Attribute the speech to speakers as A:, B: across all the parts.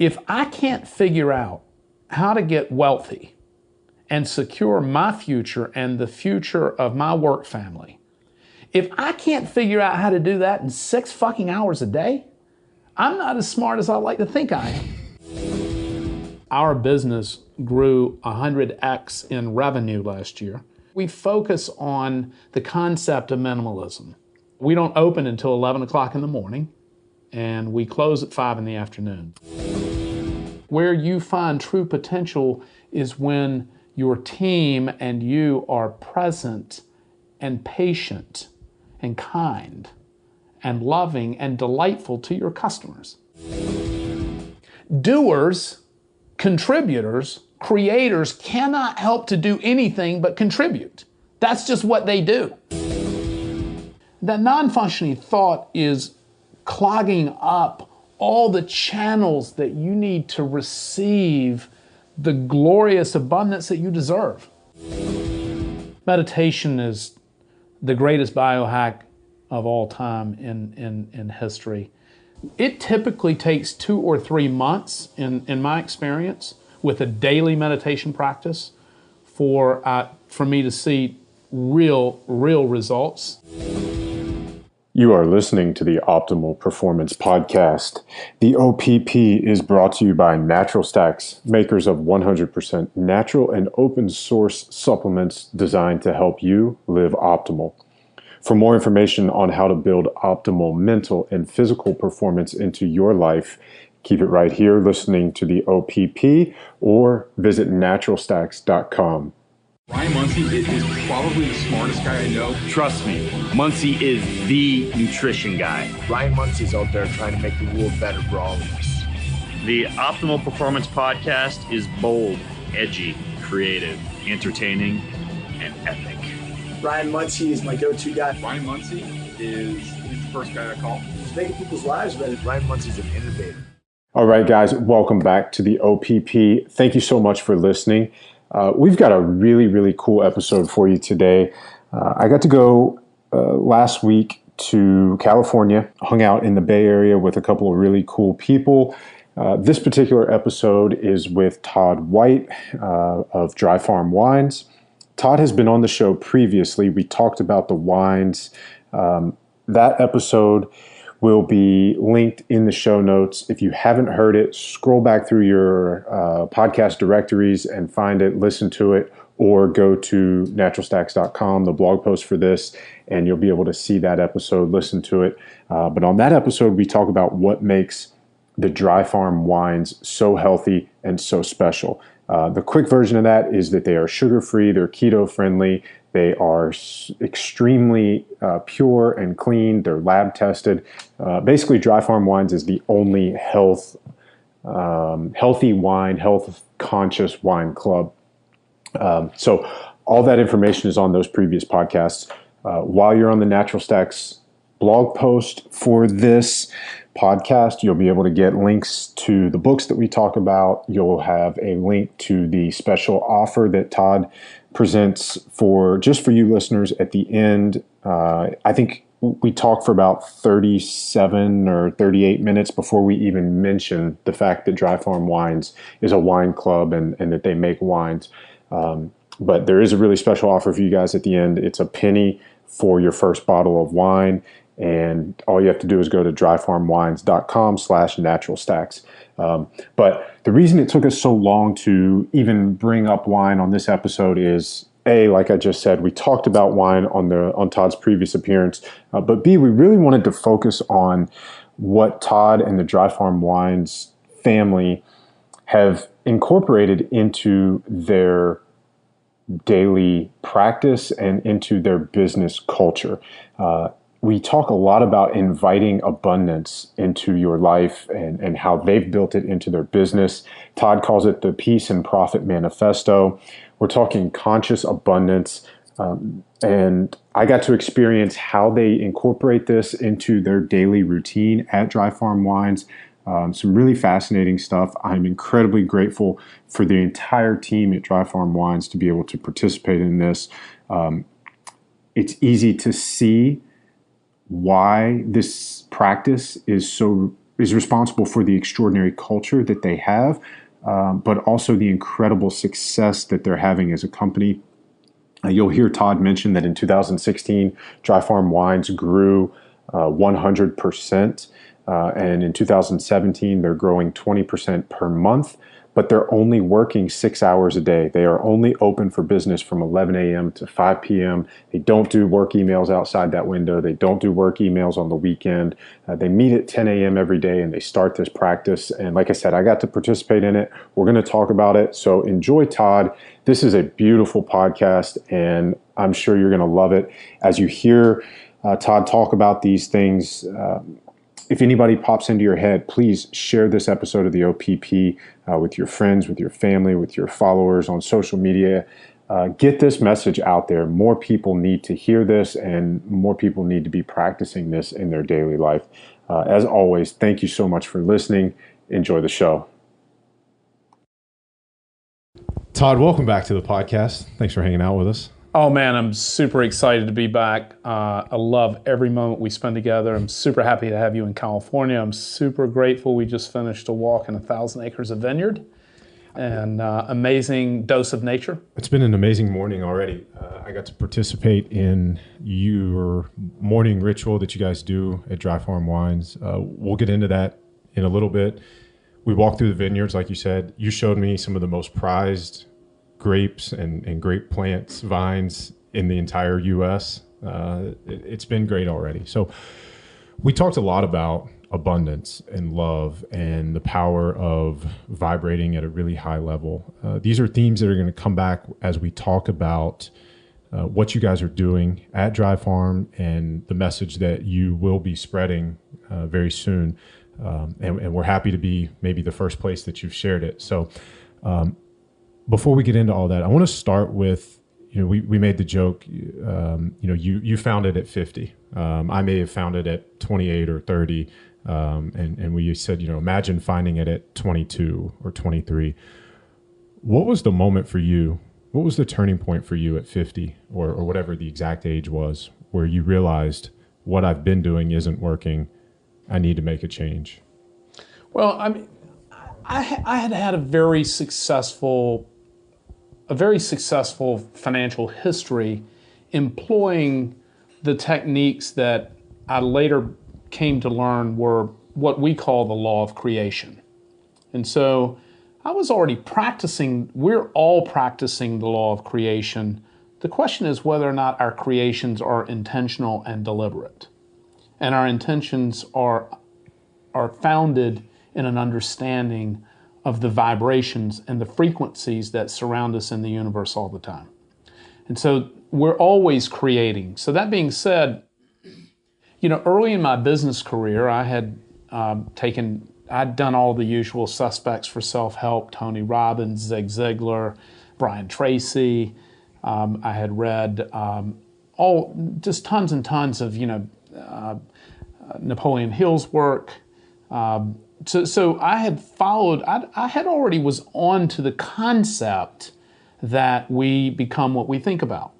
A: If I can't figure out how to get wealthy and secure my future and the future of my work family, if I can't figure out how to do that in 6 fucking hours a day, I'm not as smart as I like to think I am. Our business grew 100x in revenue last year. We focus on the concept of minimalism. We don't open until 11 o'clock in the morning, and we close at 5 in the afternoon. Where you find true potential is when your team and you are present and patient and kind and loving and delightful to your customers. Doers, contributors, creators cannot help to do anything but contribute. That's just what they do. That non-functioning thought is clogging up all the channels that you need to receive the glorious abundance that you deserve. Meditation is the greatest biohack of all time in history. It typically takes 2 or 3 months, in my experience, with a daily meditation practice for me to see real results.
B: You are listening to the Optimal Performance Podcast. The OPP is brought to you by Natural Stacks, makers of 100% natural and open source supplements designed to help you live optimal. For more information on how to build optimal mental and physical performance into your life, keep it right here listening to the OPP or visit naturalstacks.com.
C: Ryan Muncie is probably the smartest guy I know.
D: Trust me, Muncie is the nutrition guy.
E: Ryan Muncie's out there trying to make the world better for all of us.
D: The Optimal Performance Podcast is bold, edgy, creative, entertaining, and epic.
E: Ryan Muncie is my go-to guy.
C: Ryan Muncie he's the first guy I call.
E: He's making people's lives better. Ryan Muncie's an innovator.
B: All right, guys, welcome back to the OPP. Thank you so much for listening. We've got a really cool episode for you today. I got to go last week to California, hung out in the Bay Area with a couple of really cool people. This particular episode is with Todd White of Dry Farm Wines. Todd has been on the show previously. We talked about the wines. That episode will be linked in the show notes. If you haven't heard it, scroll back through your podcast directories and find it, listen to it, or go to naturalstacks.com, the blog post for this, and you'll be able to see that episode, listen to it. But on that episode, we talk about what makes the Dry Farm wines so healthy and so special. The quick version of that is that they are sugar-free, they're keto-friendly, they are extremely pure and clean. They're lab tested. Basically, Dry Farm Wines is the only healthy wine, health conscious wine club. So all that information is on those previous podcasts. While you're on the Natural Stacks blog post for this podcast, you'll be able to get links to the books that we talk about. You'll have a link to the special offer that Todd presents for you listeners at the end. I think we talked for about 37 or 38 minutes before we even mention the fact that Dry Farm Wines is a wine club and that they make wines. But there is a really special offer for you guys at the end. It's a penny for your first bottle of wine. And all you have to do is go to dryfarmwines.com/naturalstacks. But the reason it took us so long to even bring up wine on this episode is, A, like I just said, we talked about wine on Todd's previous appearance. But B, we really wanted to focus on what Todd and the Dry Farm Wines family have incorporated into their daily practice and into their business culture. We talk a lot about inviting abundance into your life and how they've built it into their business. Todd calls it the Peace and Profit Manifesto. We're talking conscious abundance. And I got to experience how they incorporate this into their daily routine at Dry Farm Wines. Some really fascinating stuff. I'm incredibly grateful for the entire team at Dry Farm Wines to be able to participate in this. It's easy to see why this practice is is responsible for the extraordinary culture that they have, but also the incredible success that they're having as a company. You'll hear Todd mention that in 2016, Dry Farm Wines grew 100%. And in 2017, they're growing 20% per month, but they're only working 6 hours a day. They are only open for business from 11 a.m. to 5 p.m. They don't do work emails outside that window. They don't do work emails on the weekend. They meet at 10 a.m. every day and they start this practice. And like I said, I got to participate in it. We're going to talk about it. So enjoy, Todd. This is a beautiful podcast and I'm sure you're going to love it. As you hear Todd talk about these things, if anybody pops into your head, please share this episode of the OPP with your friends, with your family, with your followers on social media. Get this message out there. More people need to hear this and more people need to be practicing this in their daily life. As always, thank you so much for listening. Enjoy the show.
F: Todd, welcome back to the podcast. Thanks for hanging out with us.
A: Oh man, I'm super excited to be back. I love every moment we spend together. I'm super happy to have you in California. I'm super grateful. We just finished a walk in 1,000 acres of vineyard and amazing dose of nature.
F: It's been an amazing morning already. I got to participate in your morning ritual that you guys do at Dry Farm Wines. We'll get into that in a little bit. We walked through the vineyards, like you said. You showed me some of the most prized grapes and grape plants, vines in the entire U.S. It's been great already. So we talked a lot about abundance and love and the power of vibrating at a really high level. These are themes that are going to come back as we talk about what you guys are doing at Dry Farm and the message that you will be spreading very soon. And we're happy to be maybe the first place that you've shared it. So before we get into all that, I want to start with, we made the joke, you found it at 50. I may have found it at 28 or 30. And we said, imagine finding it at 22 or 23. What was the moment for you? What was the turning point for you at 50 or whatever the exact age was where you realized what I've been doing isn't working? I need to make a change.
A: Well, I had a very successful financial history employing the techniques that I later came to learn were what we call the law of creation. And so I was already practicing, we're all practicing the law of creation. The question is whether or not our creations are intentional and deliberate. And our intentions are founded in an understanding of the vibrations and the frequencies that surround us in the universe all the time. And so we're always creating. So that being said, early in my business career, I had I'd done all the usual suspects for self-help, Tony Robbins, Zig Ziglar, Brian Tracy. I had read just tons and tons of, Napoleon Hill's work. So I had followed, I had already was on to the concept that we become what we think about.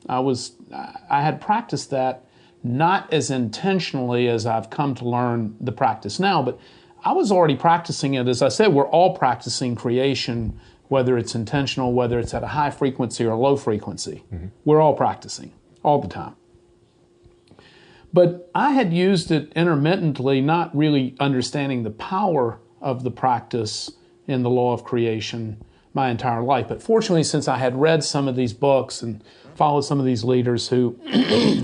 A: I had practiced that not as intentionally as I've come to learn the practice now, but I was already practicing it. As I said, we're all practicing creation, whether it's intentional, whether it's at a high frequency or low frequency. Mm-hmm. We're all practicing all the time. But I had used it intermittently, not really understanding the power of the practice in the law of creation my entire life. But fortunately, since I had read some of these books and followed some of these leaders who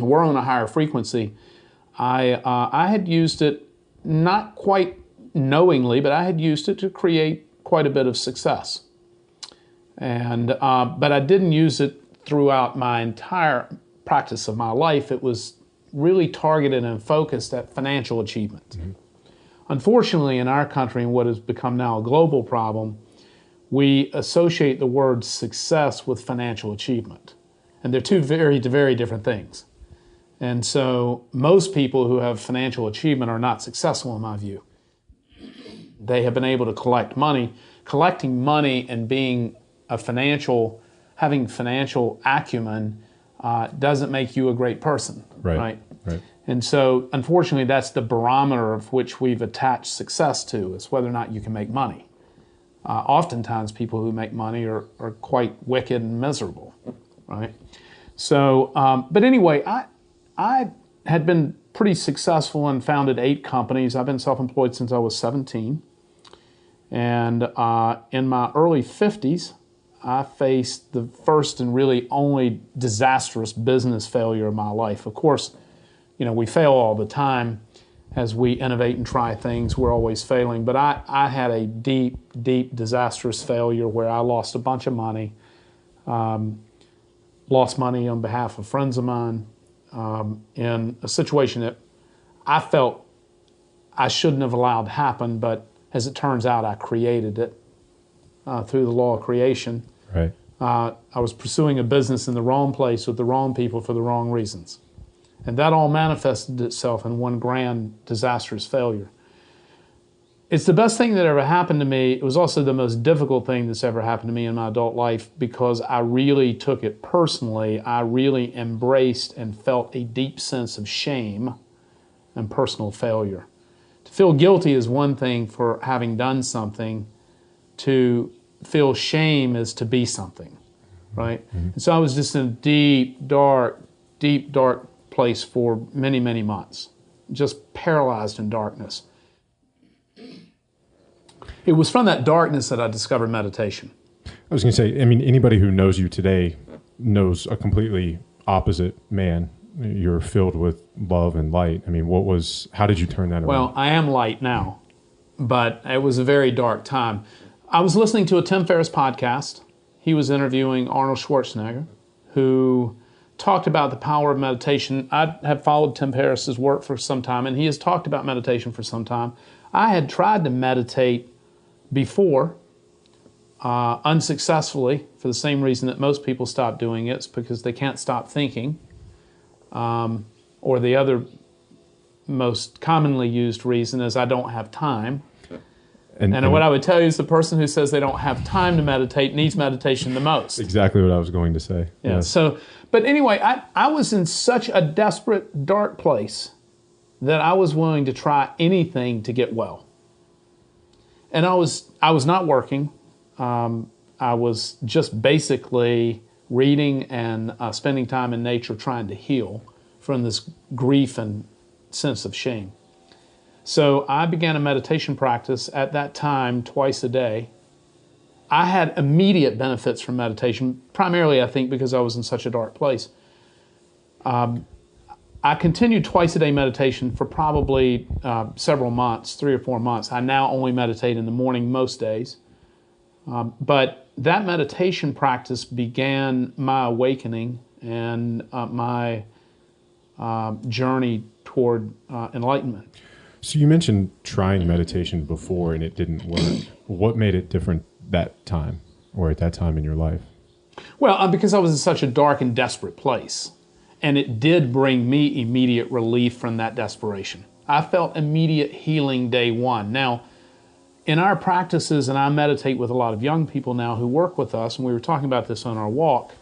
A: were on a higher frequency, I had used it not quite knowingly, but I had used it to create quite a bit of success. And but I didn't use it throughout my entire practice of my life. It was really targeted and focused at financial achievement. Mm-hmm. Unfortunately, in our country, and what has become now a global problem, we associate the word success with financial achievement. And they're two very, very different things. And so most people who have financial achievement are not successful in my view. They have been able to collect money. Collecting money and being having financial acumen doesn't make you a great person, right? And so, unfortunately, that's the barometer of which we've attached success to, is whether or not you can make money. Oftentimes, people who make money are quite wicked and miserable, right? So, but anyway, I had been pretty successful and founded 8 companies. I've been self-employed since I was 17. And in my early 50s, I faced the first and really only disastrous business failure of my life. Of course, we fail all the time as we innovate and try things. We're always failing. But I had a deep, deep disastrous failure where I lost a bunch of money, lost money on behalf of friends of mine, in a situation that I felt I shouldn't have allowed to happen, but as it turns out, I created it through the law of creation.
F: Right.
A: I was pursuing a business in the wrong place with the wrong people for the wrong reasons. And that all manifested itself in one grand disastrous failure. It's the best thing that ever happened to me. It was also the most difficult thing that's ever happened to me in my adult life because I really took it personally. I really embraced and felt a deep sense of shame and personal failure. To feel guilty is one thing for having done something. To feel shame is to be something, right? Mm-hmm. And so I was just in a deep, dark place for many, many months, just paralyzed in darkness. It was from that darkness that I discovered meditation.
F: I was going to say, anybody who knows you today knows a completely opposite man. You're filled with love and light. How did you turn that around?
A: Well, I am light now, but it was a very dark time. I was listening to a Tim Ferriss podcast. He was interviewing Arnold Schwarzenegger, who talked about the power of meditation. I have followed Tim Ferriss's work for some time, and he has talked about meditation for some time. I had tried to meditate before, unsuccessfully, for the same reason that most people stop doing it. It's because they can't stop thinking. Or the other most commonly used reason is I don't have time. And what I would tell you is the person who says they don't have time to meditate needs meditation the most.
F: Exactly what I was going to say.
A: Yeah. So, but anyway, I was in such a desperate, dark place that I was willing to try anything to get well. And I was not working. I was just basically reading and spending time in nature trying to heal from this grief and sense of shame. So I began a meditation practice at that time twice a day. I had immediate benefits from meditation, primarily I think because I was in such a dark place. I continued twice a day meditation for probably several months, 3 or 4 months. I now only meditate in the morning most days. But that meditation practice began my awakening and my journey toward enlightenment.
F: So you mentioned trying meditation before and it didn't work. What made it different that time or at that time in your life?
A: Well, because I was in such a dark and desperate place. And it did bring me immediate relief from that desperation. I felt immediate healing day one. Now, in our practices, and I meditate with a lot of young people now who work with us, and we were talking about this on our walk,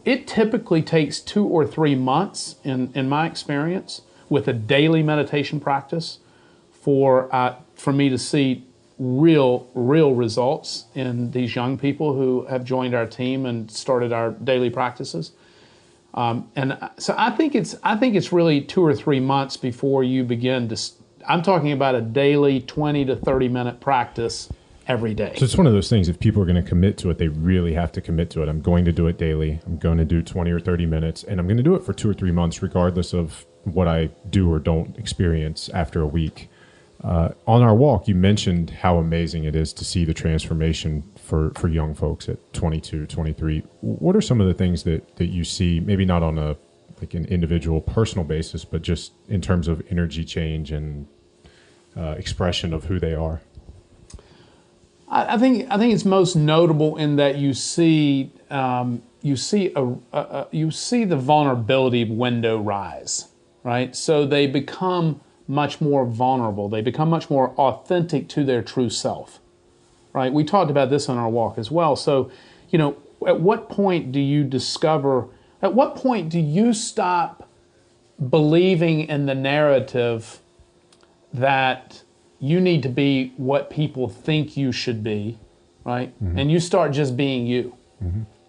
A: it typically takes 2 or 3 months, in my experience, with a daily meditation practice for me to see real results in these young people who have joined our team and started our daily practices. And so I think it's really 2 or 3 months before you begin to. I'm talking about a daily 20 to 30 minute practice every day.
F: So it's one of those things. If people are going to commit to it, they really have to commit to it. I'm going to do it daily. I'm going to do 20 or 30 minutes, and I'm going to do it for 2 or 3 months, regardless of what I do or don't experience after a week. On our walk, you mentioned how amazing it is to see the transformation for young folks at 22, 23. What are some of the things that you see, maybe not on an individual personal basis, but just in terms of energy change and expression of who they are?
A: I think it's most notable in that you see the vulnerability window rise, right? So they become much more vulnerable. They become much more authentic to their true self, right? We talked about this on our walk as well. So, at what point do you stop believing in the narrative that you need to be what people think you should be, right? And you start just being you,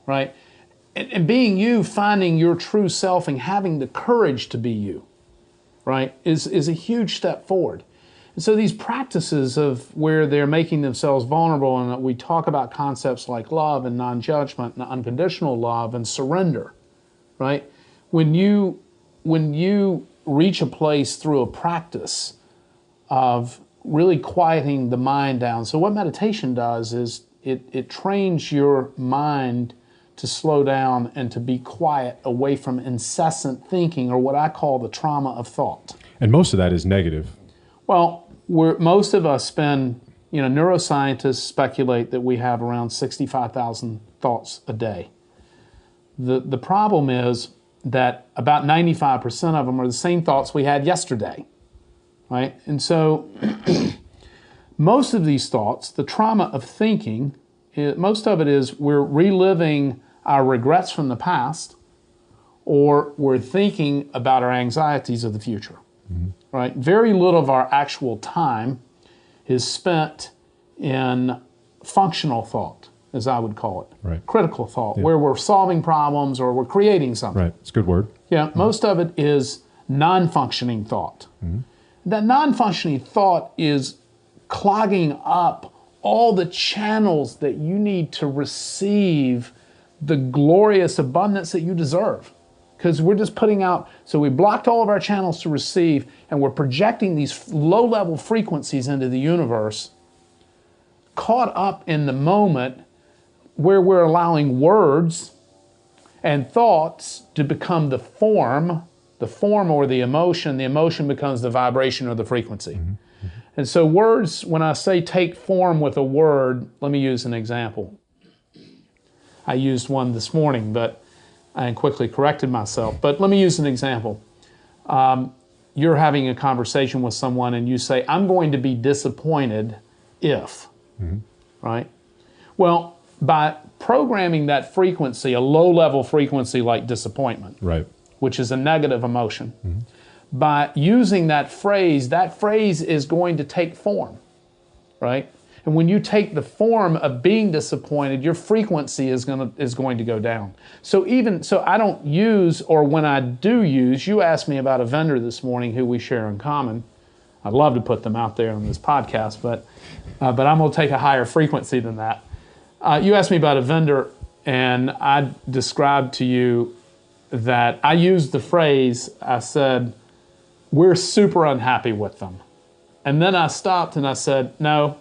A: right? And being you, finding your true self and having the courage to be you, right, is a huge step forward. And so these practices of where they're making themselves vulnerable, and we talk about concepts like love and non-judgment and unconditional love and surrender, right? When you reach a place through a practice of really quieting the mind down. So what meditation does is it trains your mind to slow down and to be quiet away from incessant thinking, or what I call the trauma of thought.
F: And most of that is negative.
A: Well, most of us spend, neuroscientists speculate that we have around 65,000 thoughts a day. The problem is that about 95% of them are the same thoughts we had yesterday, right? And so most of these thoughts, the trauma of thinking, most of it is we're reliving our regrets from the past, or we're thinking about our anxieties of the future, right? Very little of our actual time is spent in functional thought, as I would call it,
F: right.
A: Critical thought, where we're solving problems or we're creating something.
F: Right, it's a good word.
A: Yeah, most of it is non-functioning thought. That non-functioning thought is clogging up all the channels that you need to receive the glorious abundance that you deserve. Because we're just putting out, so we blocked all of our channels to receive, and we're projecting these low-level frequencies into the universe, caught up in the moment where we're allowing words and thoughts to become the form or the emotion becomes the vibration or the frequency. And so words, when I say take form with a word, let me use an example. I used one this morning, but I quickly corrected myself. But let me use an example. You're having a conversation with someone and you say, I'm going to be disappointed if, right? Well, by programming that frequency, a low-level frequency like disappointment,
F: right,
A: which is a negative emotion, by using that phrase is going to take form, right? And when you take the form of being disappointed, your frequency is going to go down. So I don't use, or when I do use, you asked me about a vendor this morning who we share in common. I'd love to put them out there on this podcast, but I'm going to take a higher frequency than that. You asked me about a vendor, and I described to you that I used the phrase, I said, we're super unhappy with them. And then I stopped and I said, no,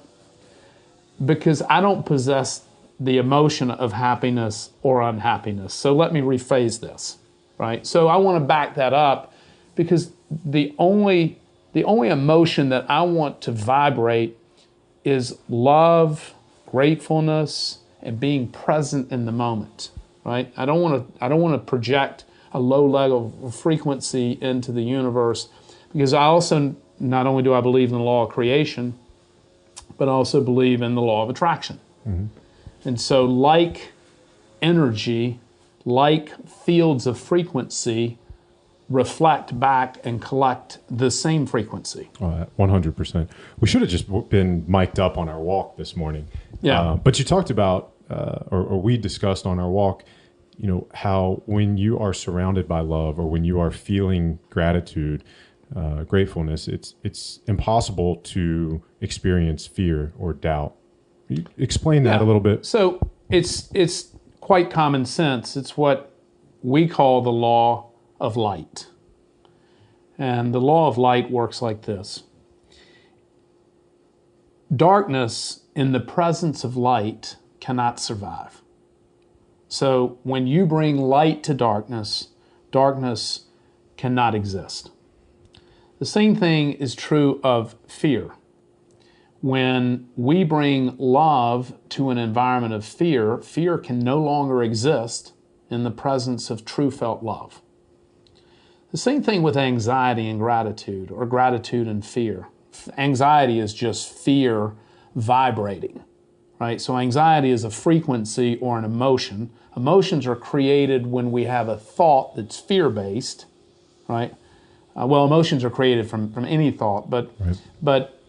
A: because I don't possess the emotion of happiness or unhappiness. So let me rephrase this, right? So I want to back that up, because the only emotion that I want to vibrate is love, gratefulness, and being present in the moment, right? I don't want to project a low level frequency into the universe, because I also, not only do I believe in the law of creation, but I also believe in the law of attraction. And so like energy, like fields of frequency, reflect back and collect the same frequency.
F: 100%. We should have just been mic'd up on our walk this morning.
A: Yeah.
F: But you talked about, or we discussed on our walk, how when you are surrounded by love, or when you are feeling gratitude, gratefulness, it's impossible to experience fear or doubt. Can you explain that a little bit?
A: So it's quite common sense. It's what we call the law of light. And the law of light works like this. Darkness in the presence of light cannot survive. So when you bring light to darkness, darkness cannot exist. The same thing is true of fear. When we bring love to an environment of fear, fear can no longer exist in the presence of true felt love. The same thing with anxiety and gratitude, or gratitude and fear. Anxiety is just fear vibrating, right? So anxiety is a frequency or an emotion. Emotions are created when we have a thought that's fear-based, right? Well, emotions are created from any thought, but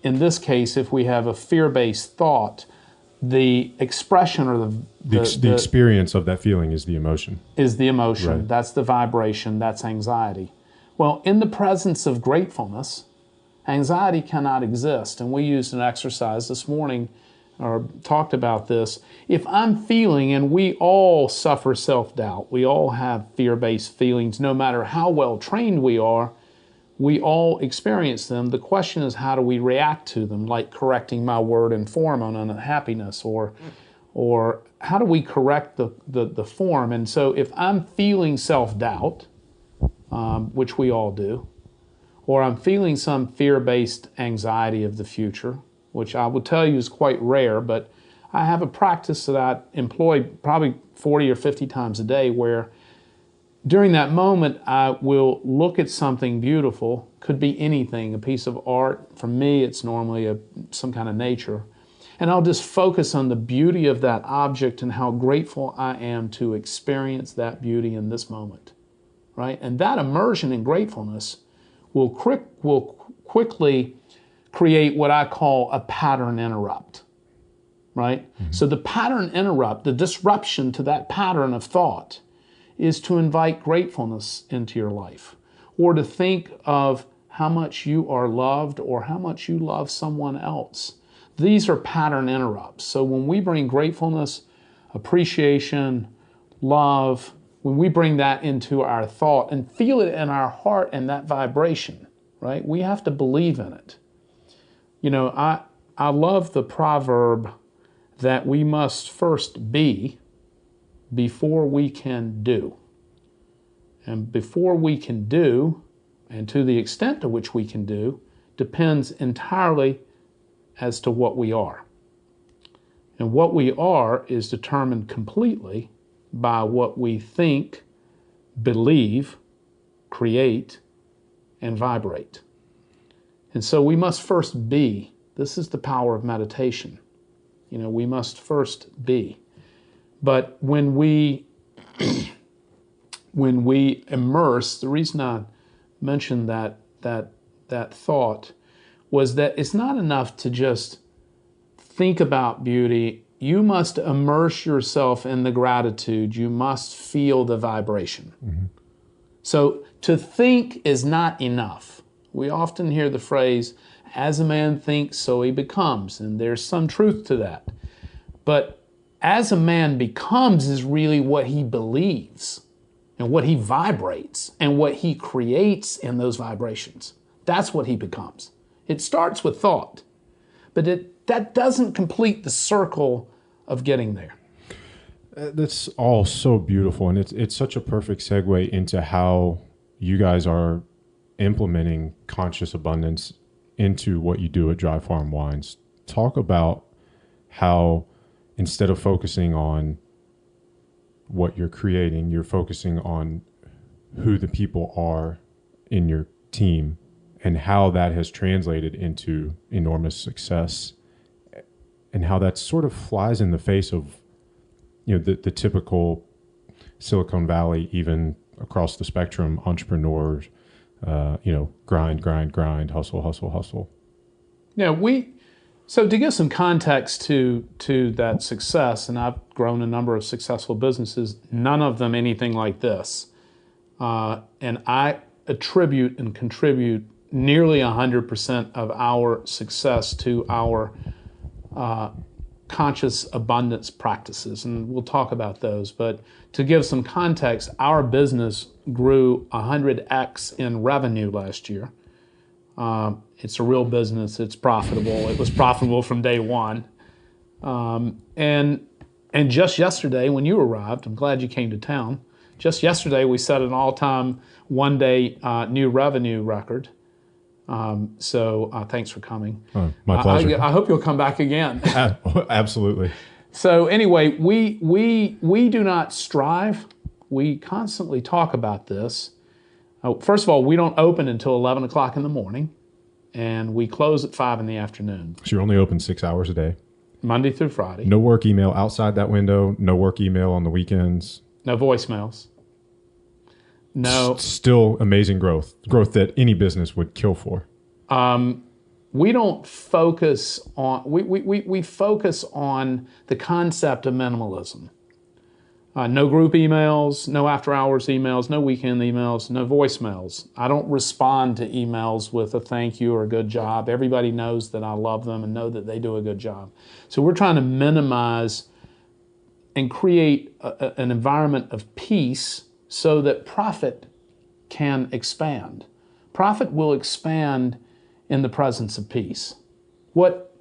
A: in this case, if we have a fear-based thought, the expression or
F: the experience of that feeling is the emotion.
A: Is the emotion.
F: Right.
A: That's the vibration. That's anxiety. Well, in the presence of gratefulness, anxiety cannot exist. And we used an exercise this morning, or talked about this. If I'm feeling, and we all suffer self-doubt, we all have fear-based feelings, no matter how well trained we are, we all experience them. The question is, how do we react to them? Like correcting my word and form on unhappiness, or how do we correct the form? And so if I'm feeling self-doubt, which we all do, or I'm feeling some fear-based anxiety of the future, which I will tell you is quite rare, but I have a practice that I employ probably 40 or 50 times a day where during that moment, I will look at something beautiful, could be anything, a piece of art. For me, it's normally some kind of nature. And I'll just focus on the beauty of that object and how grateful I am to experience that beauty in this moment, right? And that immersion in gratefulness will quickly create what I call a pattern interrupt, right? Mm-hmm. So the pattern interrupt, the disruption to that pattern of thought, is to invite gratefulness into your life, or to think of how much you are loved or how much you love someone else. These are pattern interrupts. So when we bring gratefulness, appreciation, love, when we bring that into our thought and feel it in our heart and that vibration, right? We have to believe in it. You know, I love the proverb that we must first be before we can do. And before we can do, and to the extent to which we can do, depends entirely as to what we are. And what we are is determined completely by what we think, believe, create, and vibrate. And so we must first be. This is the power of meditation. You know, we must first be. But when we immerse, the reason I mentioned that thought was that it's not enough to just think about beauty. You must immerse yourself in the gratitude. You must feel the vibration. Mm-hmm. So to think is not enough. We often hear the phrase, as a man thinks, so he becomes. And there's some truth to that. But as a man becomes is really what he believes and what he vibrates and what he creates in those vibrations. That's what he becomes. It starts with thought, but that doesn't complete the circle of getting there.
F: That's all so beautiful, and it's such a perfect segue into how you guys are implementing conscious abundance into what you do at Dry Farm Wines. Talk about how instead of focusing on what you're creating, you're focusing on who the people are in your team and how that has translated into enormous success, and how that sort of flies in the face of, you know, the typical Silicon Valley, even across the spectrum, entrepreneurs, grind, hustle.
A: Yeah, so to give some context to that success, and I've grown a number of successful businesses, none of them anything like this. And I attribute and contribute nearly 100% of our success to our conscious abundance practices, and we'll talk about those. But to give some context, our business grew 100x in revenue last year. It's a real business. It's profitable. It was profitable from day one. And just yesterday, when you arrived, I'm glad you came to town. Just yesterday, we set an all-time one-day new revenue record. So thanks for coming.
F: Oh, my pleasure.
A: I hope you'll come back again.
F: Absolutely.
A: So anyway, we do not strive. We constantly talk about this. First of all, we don't open until 11 o'clock in the morning, and we close at 5 in the afternoon.
F: So you're only open 6 hours a day?
A: Monday through Friday.
F: No work email outside that window, no work email on the weekends?
A: No voicemails. No.
F: Still amazing growth that any business would kill for.
A: We don't focus on, we focus on the concept of minimalism. No group emails, no after hours emails, no weekend emails, no voicemails. I don't respond to emails with a thank you or a good job. Everybody knows that I love them and know that they do a good job. So we're trying to minimize and create an environment of peace so that profit can expand. Profit will expand in the presence of peace. What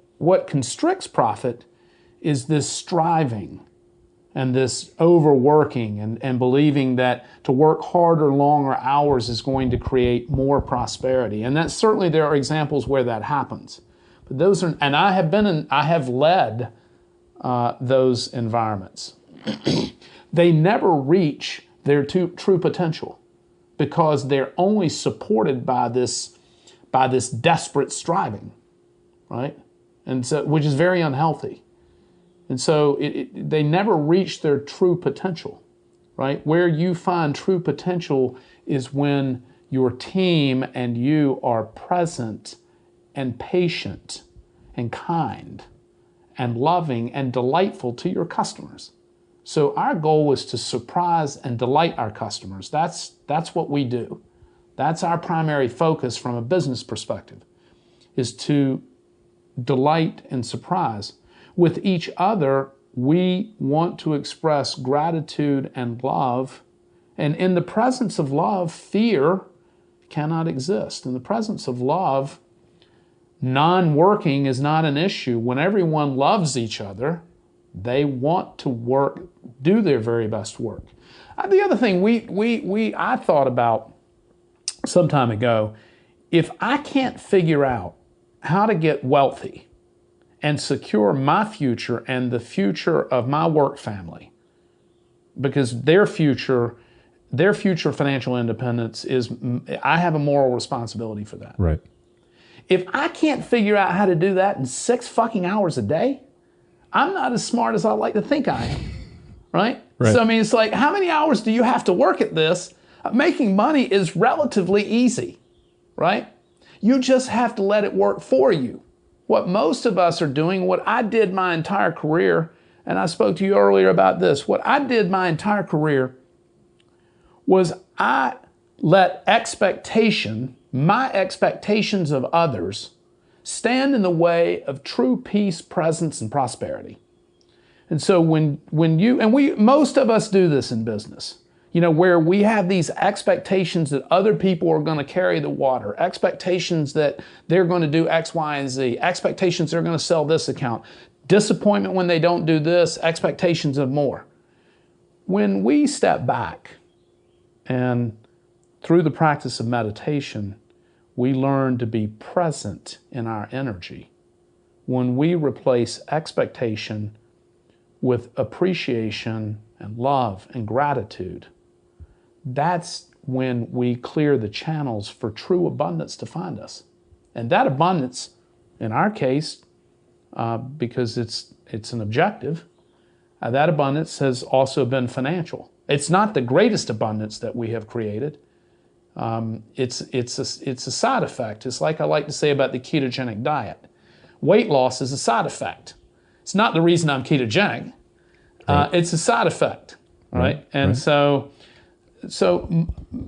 A: constricts profit is this striving and this overworking and believing that to work harder, longer hours is going to create more prosperity. And that certainly there are examples where that happens. But those are, and I have led those environments. They never reach their true potential because they're only supported by this desperate striving, right? And so, which is very unhealthy. And so they never reach their true potential, right? Where you find true potential is when your team and you are present and patient and kind and loving and delightful to your customers. So our goal is to surprise and delight our customers. That's what we do. That's our primary focus from a business perspective, is to delight and surprise. With each other, we want to express gratitude and love. And in the presence of love, fear cannot exist. In the presence of love, non-working is not an issue. When everyone loves each other, they want to do their very best work. The other thing I thought about some time ago, if I can't figure out how to get wealthy and secure my future and the future of my work family, because their future financial independence I have a moral responsibility for that.
F: Right.
A: If I can't figure out how to do that in 6 fucking hours a day, I'm not as smart as I like to think I am, right? So, I mean, it's like, how many hours do you have to work at this? Making money is relatively easy, right? You just have to let it work for you. What most of us are doing, what I did my entire career, and I spoke to you earlier about this, what I did my entire career was I let my expectations of others, stand in the way of true peace, presence, and prosperity. And so most of us do this in business, where we have these expectations that other people are going to carry the water, expectations that they're going to do X, Y, and Z, expectations they're going to sell this account, disappointment when they don't do this, expectations of more. When we step back and through the practice of meditation, we learn to be present in our energy. When we replace expectation with appreciation and love and gratitude, that's when we clear the channels for true abundance to find us. And that abundance, in our case, because it's an objective, that abundance has also been financial. It's not the greatest abundance that we have created. It's a side effect. It's like I like to say about the ketogenic diet. Weight loss is a side effect. It's not the reason I'm ketogenic. Right. It's a side effect, right? And so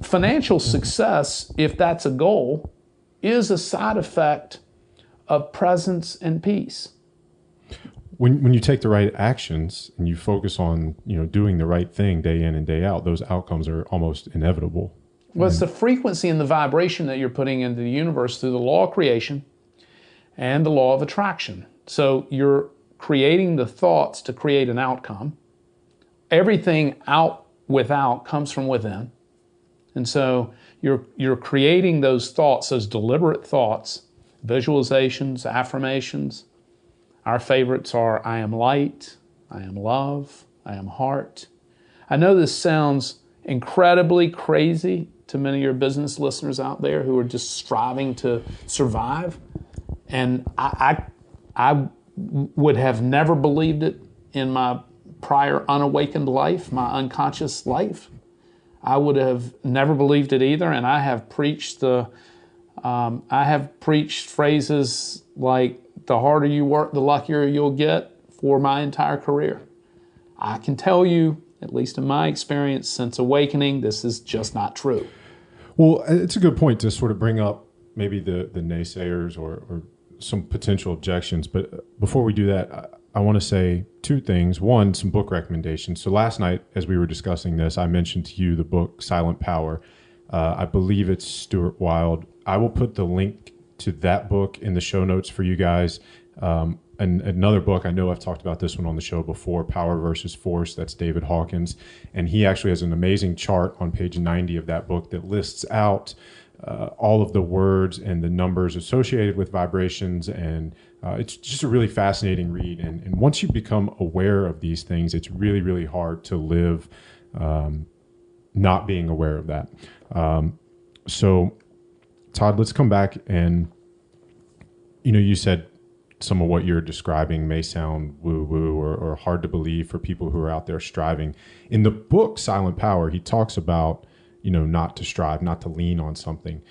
A: financial success, if that's a goal, is a side effect of presence and peace.
F: When you take the right actions and you focus on doing the right thing day in and day out, those outcomes are almost inevitable.
A: Well, it's the frequency and the vibration that you're putting into the universe through the law of creation and the law of attraction. So you're creating the thoughts to create an outcome. Everything without comes from within. And so you're creating those thoughts, those deliberate thoughts, visualizations, affirmations. Our favorites are, I am light, I am love, I am heart. I know this sounds incredibly crazy to many of your business listeners out there who are just striving to survive. And I would have never believed it in my prior unawakened life, my unconscious life. I would have never believed it either, and I have preached phrases like, the harder you work, the luckier you'll get, for my entire career. I can tell you, at least in my experience since awakening, this is just not true.
F: Well, it's a good point to sort of bring up maybe the naysayers or some potential objections. But before we do that, I want to say two things. One, some book recommendations. So last night, as we were discussing this, I mentioned to you the book Silent Power. I believe it's Stuart Wilde. I will put the link to that book in the show notes for you guys. And another book, I know I've talked about this one on the show before, Power versus Force. That's David Hawkins. And he actually has an amazing chart on page 90 of that book that lists out all of the words and the numbers associated with vibrations. And it's just a really fascinating read. And once you become aware of these things, it's really, really hard to live not being aware of that. So, Todd, let's come back and, you said some of what you're describing may sound woo-woo or hard to believe for people who are out there striving. In the book, Silent Power, he talks about, not to strive, not to lean on something.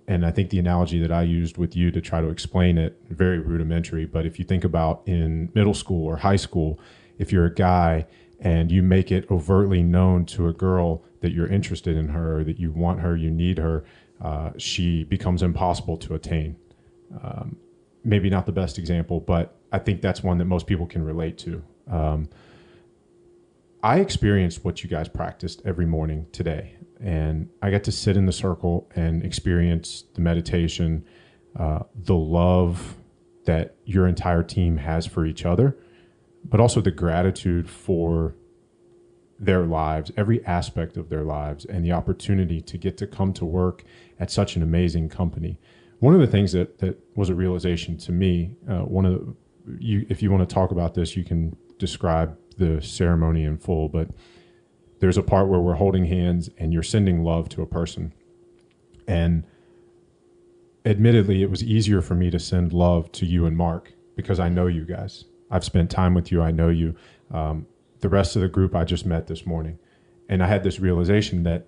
F: And I think the analogy that I used with you to try to explain it, very rudimentary, but if you think about in middle school or high school, if you're a guy and you make it overtly known to a girl that you're interested in her, that you want her, you need her, she becomes impossible to attain. Maybe not the best example, but I think that's one that most people can relate to. I experienced what you guys practiced every morning today, and I got to sit in the circle and experience the meditation, the love that your entire team has for each other, but also the gratitude for their lives, every aspect of their lives, and the opportunity to get to come to work at such an amazing company. One of the things that was a realization to me, if you want to talk about this, you can describe the ceremony in full, but there's a part where we're holding hands and you're sending love to a person. And admittedly, it was easier for me to send love to you and Mark because I know you guys. I've spent time with you. I know you. The rest of the group I just met this morning. And I had this realization that,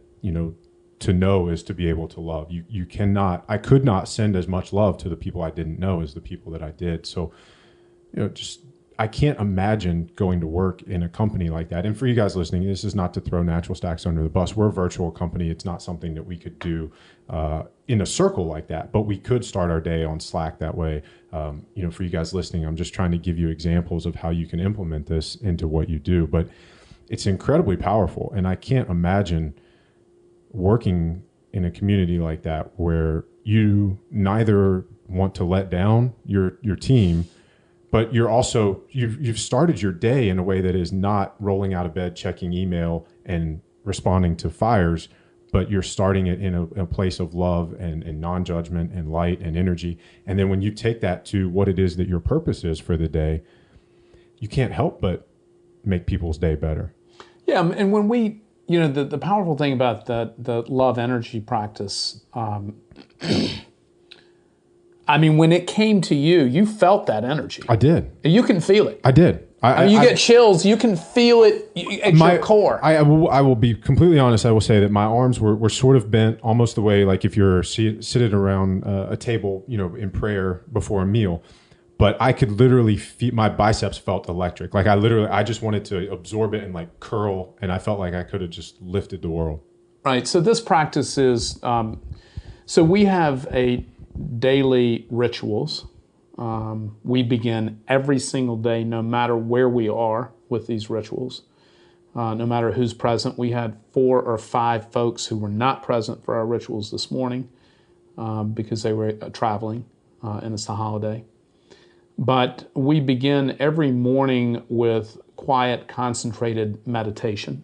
F: to know is to be able to love. I could not send as much love to the people I didn't know as the people that I did. So, I can't imagine going to work in a company like that. And for you guys listening, this is not to throw Natural Stacks under the bus. We're a virtual company. It's not something that we could do in a circle like that, but we could start our day on Slack that way. For you guys listening, I'm just trying to give you examples of how you can implement this into what you do. But it's incredibly powerful. And I can't imagine working in a community like that where you neither want to let down your team, but you're also you've started your day in a way that is not rolling out of bed, checking email and responding to fires, but you're starting it in a place of love and non-judgment and light and energy. And then when you take that to what it is that your purpose is for the day, you can't help but make people's day better. Yeah,
A: and when we the powerful thing about the love energy practice, when it came to you, you felt that energy.
F: I did.
A: You can feel it.
F: I did.
A: You get chills. You can feel it at your core.
F: I will be completely honest. I will say that my arms were sort of bent almost the way like if you're sitting around a table, in prayer before a meal. But I could literally feel my biceps felt electric. Like I just wanted to absorb it and like curl, and I felt like I could have just lifted the world.
A: Right. So this practice is, so we have a daily rituals. We begin every single day, no matter where we are with these rituals, no matter who's present. We had 4 or 5 folks who were not present for our rituals this morning because they were traveling and it's a holiday. But we begin every morning with quiet, concentrated meditation.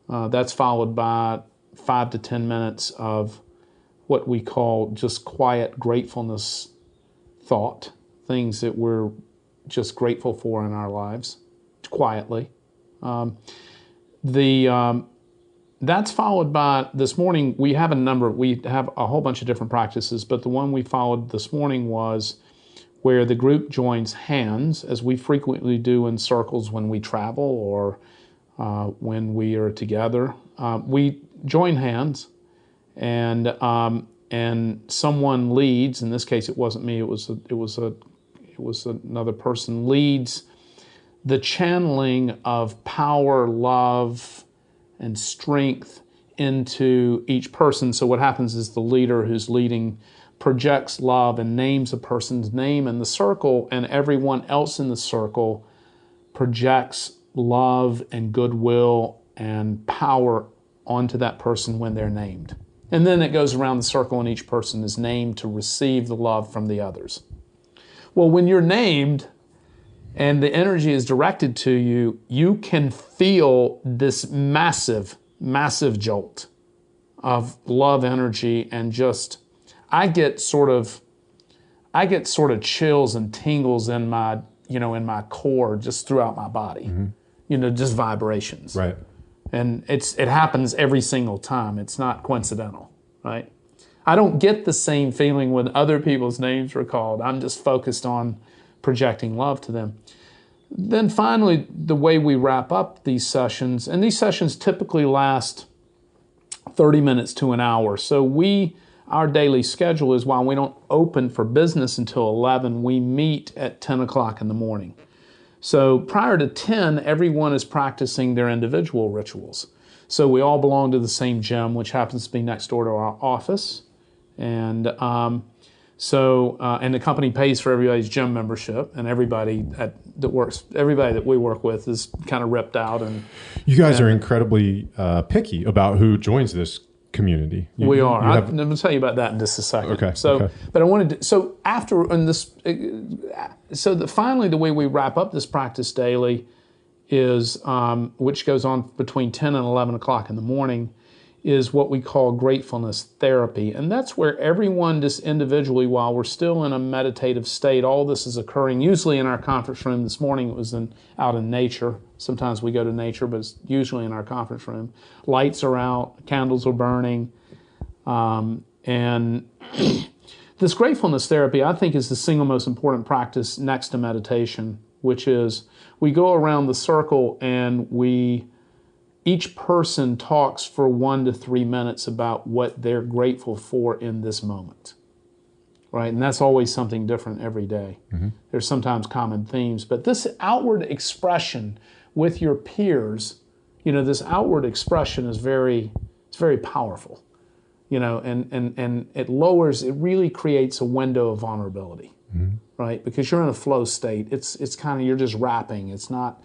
A: That's followed by 5 to 10 minutes of what we call just quiet gratefulness thought, things that we're just grateful for in our lives, quietly. That's followed by, this morning, we have a whole bunch of different practices, but the one we followed this morning was where the group joins hands, as we frequently do in circles when we travel or when we are together. We join hands, and someone leads. In this case, it wasn't me. It was another person leads the channeling of power, love, and strength into each person. So what happens is the leader who's leading projects love and names a person's name in the circle, and everyone else in the circle projects love and goodwill and power onto that person when they're named. And then it goes around the circle and each person is named to receive the love from the others. Well, when you're named and the energy is directed to you, you can feel this massive, massive jolt of love energy, and just I get sort of chills and tingles in my core, just throughout my body. Just vibrations.
F: Right.
A: And it happens every single time. It's not coincidental, right? I don't get the same feeling when other people's names are called. I'm just focused on projecting love to them. Then finally, the way we wrap up these sessions, and these sessions typically last 30 minutes to an hour. So our daily schedule is, while we don't open for business until 11, we meet at 10 o'clock in the morning. So prior to 10, everyone is practicing their individual rituals. So we all belong to the same gym, which happens to be next door to our office. And and the company pays for everybody's gym membership, and everybody that we work with is kind of ripped out. And
F: you guys are incredibly picky about who joins this community.
A: We are. I'm going to tell you about that in just a second.
F: Okay.
A: But I wanted to. Finally, the way we wrap up this practice daily is, which goes on between 10 and 11 o'clock in the morning, is what we call gratefulness therapy. And that's where everyone just individually, while we're still in a meditative state, all this is occurring usually in our conference room. This morning it was out in nature. Sometimes we go to nature, but it's usually in our conference room. Lights are out, candles are burning. And this gratefulness therapy, I think, is the single most important practice next to meditation, which is we go around the circle and each person talks for 1 to 3 minutes about what they're grateful for in this moment, right? And that's always something different every day. Mm-hmm. There's sometimes common themes, but this outward expression with your peers, this outward expression is very powerful, and it really creates a window of vulnerability, mm-hmm. right? Because you're in a flow state. It's kind of, you're just rapping. It's not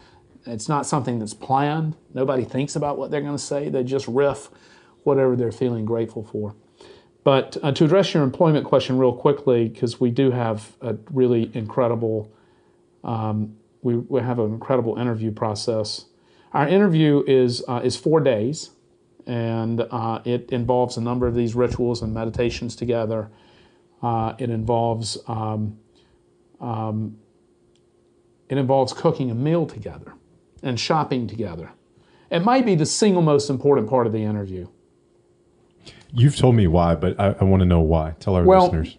A: something that's planned. Nobody thinks about what they're going to say. They just riff whatever they're feeling grateful for. But to address your employment question real quickly, because we do have a really incredible, we have an incredible interview process. Our interview is 4 days, and it involves a number of these rituals and meditations together. It involves cooking a meal together and shopping together. It might be the single most important part of the interview.
F: You've told me why, but I want to know why. Tell our listeners.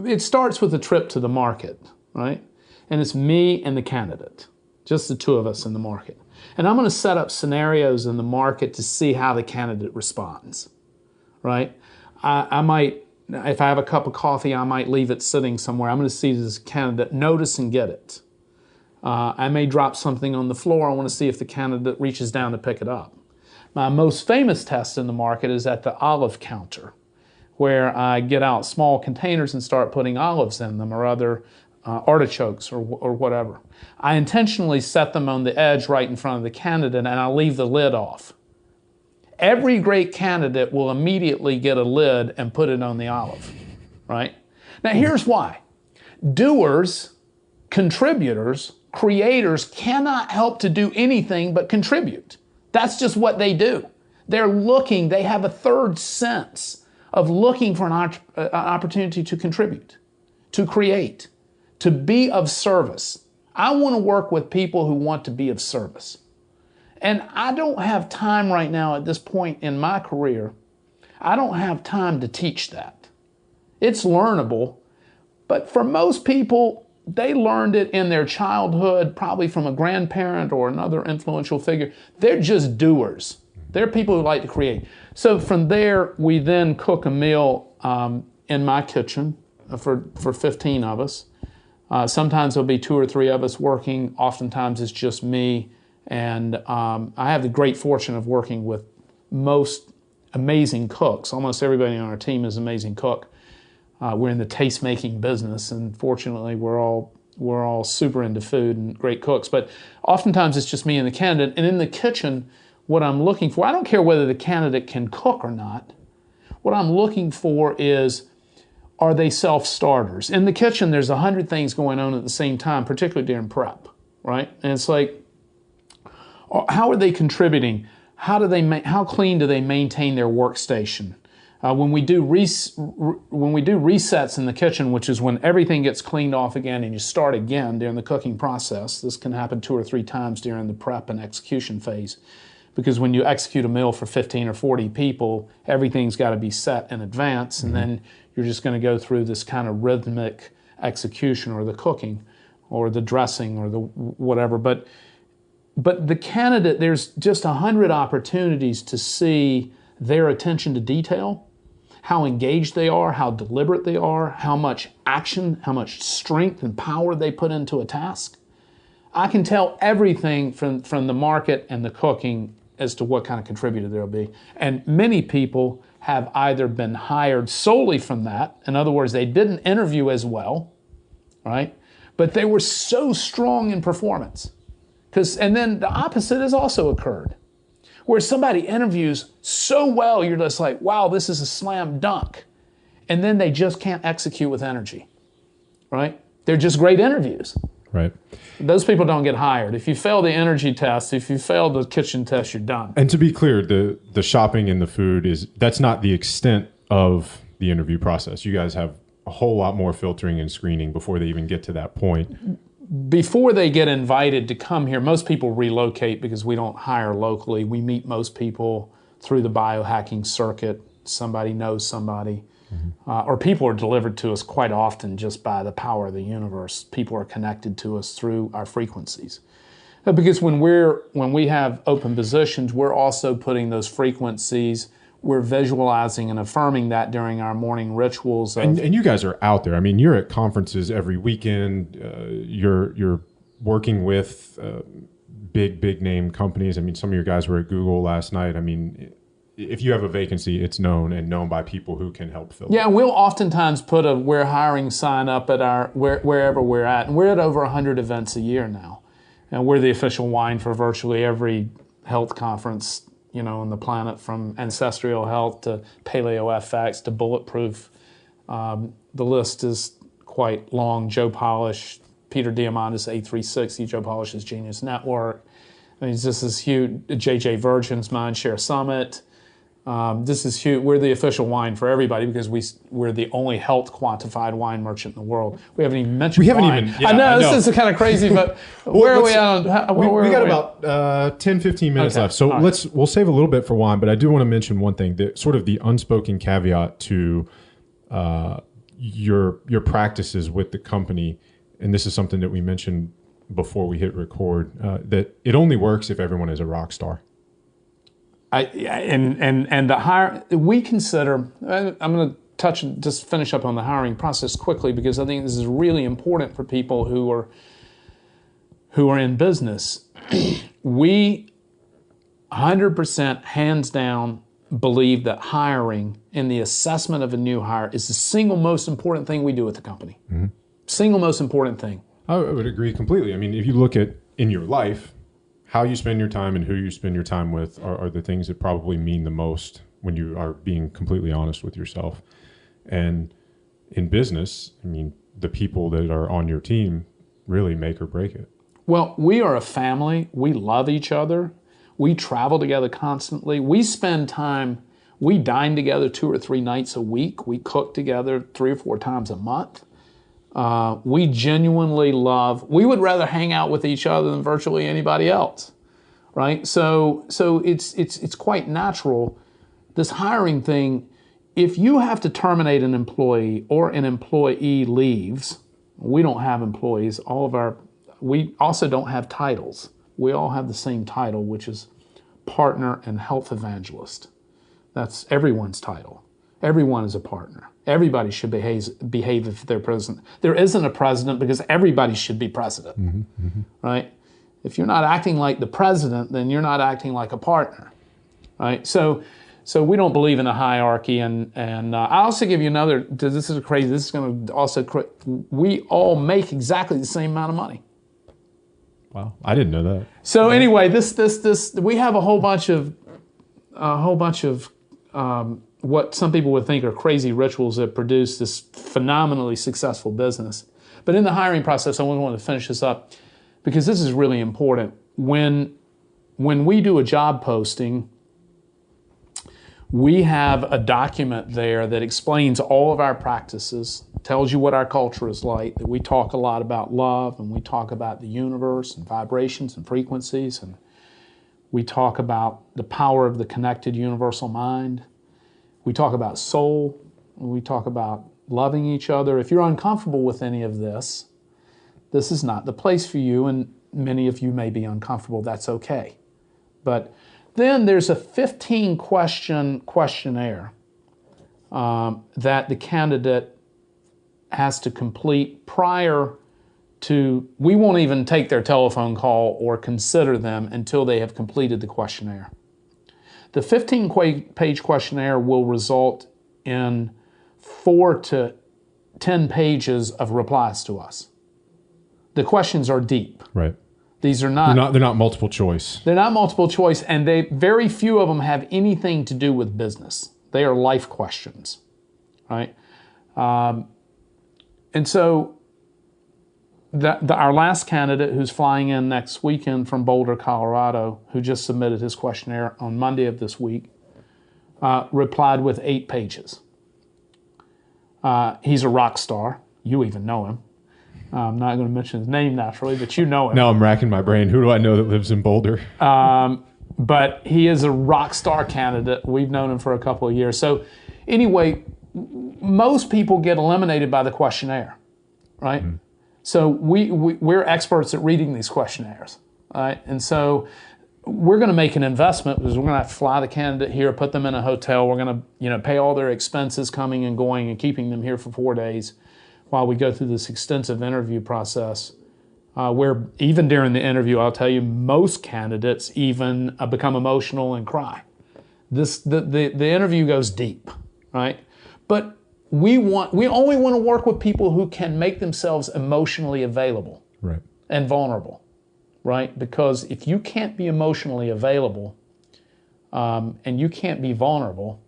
A: It starts with a trip to the market, right? And it's me and the candidate, just the two of us in the market. And I'm going to set up scenarios in the market to see how the candidate responds, right? I might, if I have a cup of coffee, I might leave it sitting somewhere. I'm going to see this candidate notice and get it. I may drop something on the floor. I want to see if the candidate reaches down to pick it up. My most famous test in the market is at the olive counter, where I get out small containers and start putting olives in them, or other artichokes or whatever. I intentionally set them on the edge right in front of the candidate, and I leave the lid off. Every great candidate will immediately get a lid and put it on the olive, right? Now here's why. Doers, contributors, creators cannot help to do anything but contribute. That's just what they do. They have a third sense of looking for an opportunity to contribute, to create, to be of service. I want to work with people who want to be of service. And I don't have time right now at this point in my career. I don't have time to teach that. It's learnable, but for most people, they learned it in their childhood, probably from a grandparent or another influential figure. They're just doers. They're people who like to create. So from there, we then cook a meal in my kitchen for 15 of us. Sometimes there'll be 2 or 3 of us working. Oftentimes it's just me. And I have the great fortune of working with most amazing cooks. Almost everybody on our team is an amazing cook. We're in the taste-making business, and fortunately we're all super into food and great cooks. But oftentimes it's just me and the candidate. And in the kitchen, what I'm looking for, I don't care whether the candidate can cook or not. What I'm looking for is, are they self-starters? In the kitchen, there's 100 things going on at the same time, particularly during prep, right? And it's like, how are they contributing? How clean do they maintain their workstation? When we do resets in the kitchen, which is when everything gets cleaned off again and you start again during the cooking process, this can happen 2 or 3 times during the prep and execution phase. Because when you execute a meal for 15 or 40 people, everything's got to be set in advance, and then you're just going to go through this kind of rhythmic execution, or the cooking, or the dressing, or the whatever. But the candidate, there's just 100 opportunities to see their attention to detail, how engaged they are, how deliberate they are, how much action, how much strength and power they put into a task. I can tell everything from the market and the cooking as to what kind of contributor there'll be. And many people have either been hired solely from that. In other words, they didn't interview as well, right? But they were so strong in performance. And then the opposite has also occurred, where somebody interviews so well, you're just like, wow, this is a slam dunk. And then they just can't execute with energy, right? They're just great interviews.
F: Right.
A: Those people don't get hired. If you fail the energy test, if you fail the kitchen test, you're done.
F: And to be clear, the shopping and the food that's not the extent of the interview process. You guys have a whole lot more filtering and screening before they even get to that point.
A: Before they get invited to come here, most people relocate because we don't hire locally. We meet most people through the biohacking circuit. Somebody knows somebody. Or people are delivered to us quite often just by the power of the universe. People are connected to us through our frequencies. Because when we have open positions, we're also putting those frequencies, we're visualizing and affirming that during our morning rituals.
F: And you guys are out there. I mean, you're at conferences every weekend. You're working with big name companies. I mean, some of your guys were at Google last night. I mean, if you have a vacancy, it's known by people who can help fill it.
A: Yeah, we'll oftentimes put a "we're hiring" sign up at wherever we're at. And we're at over 100 events a year now. And we're the official wine for virtually every health conference, on the planet, from Ancestral Health to Paleo FX to Bulletproof. The list is quite long. Joe Polish, Peter Diamandis, A360, Joe Polish's Genius Network. I mean, this is huge. JJ Virgin's Mindshare Summit. This is huge. We're the official wine for everybody because we're the only health quantified wine merchant in the world. We haven't even mentioned wine.
F: Yeah,
A: I know this is kind of crazy, but where are we at?
F: We got about 10, 15 minutes left. So we'll save a little bit for wine, but I do want to mention one thing, that sort of the unspoken caveat to your practices with the company. And this is something that we mentioned before we hit record, that it only works if everyone is a rock star.
A: And the hire, we consider, I'm going to just finish up on the hiring process quickly, because I think this is really important for people who are in business. We 100% hands down believe that hiring and the assessment of a new hire is the single most important thing we do at the company. Mm-hmm. Single most important thing.
F: I would agree completely. I mean, if you look at in your life, how you spend your time and who you spend your time with are the things that probably mean the most when you are being completely honest with yourself. And in business, I mean, the people that are on your team really make or break it.
A: Well, we are a family. We love each other. We travel together constantly. We spend time, we dine together 2 or 3 nights a week. We cook together 3 or 4 times a month. We genuinely love, we would rather hang out with each other than virtually anybody else, right? So it's quite natural. This hiring thing, if you have to terminate an employee or an employee leaves, We don't have employees. We also don't have titles. We all have the same title, which is partner and health evangelist. That's everyone's title. Everyone is a partner. Everybody should behave if they're president. There isn't a president because everybody should be president, right? If you're not acting like the president, then you're not acting like a partner, right? So we don't believe in a hierarchy. And I'll also give you another, this is crazy, this is going to also, we all make exactly the same amount of money.
F: Wow, I didn't know that.
A: So anyway, this we have a whole bunch of what some people would think are crazy rituals that produce this phenomenally successful business. But in the hiring process, I want to finish this up because this is really important. When we do a job posting, we have a document there that explains all of our practices, tells you what our culture is like, that we talk a lot about love, and we talk about the universe and vibrations and frequencies, and we talk about the power of the connected universal mind. We talk about soul. We talk about loving each other. If you're uncomfortable with any of this, this is not the place for you, and many of you may be uncomfortable. That's okay. But then there's a 15-question questionnaire that the candidate has to complete prior to, we won't even take their telephone call or consider them until they have completed the questionnaire. The 15-page questionnaire will result in 4 to 10 pages of replies to us. The questions are deep.
F: Right.
A: These are not...
F: They're not multiple choice.
A: They're not multiple choice, and very few of them have anything to do with business. They are life questions, right? And so our last candidate, who's flying in next weekend from Boulder, Colorado, who just submitted his questionnaire on Monday of this week, replied with 8 pages. He's a rock star. You even know him. I'm not going to mention his name naturally, but you know him.
F: Now I'm racking my brain. Who do I know that lives in Boulder?
A: But he is a rock star candidate. We've known him for a couple of years. So anyway, most people get eliminated by the questionnaire, right? Mm-hmm. So we're experts at reading these questionnaires, right? And so we're going to make an investment because we're going to have to fly the candidate here, put them in a hotel. We're going to pay all their expenses coming and going and keeping them here for 4 days while we go through this extensive interview process, where even during the interview, I'll tell you, most candidates even become emotional and cry. The interview goes deep, right? But we only want to work with people who can make themselves emotionally available,
F: right,
A: and vulnerable, right? Because if you can't be emotionally available and you can't be vulnerable,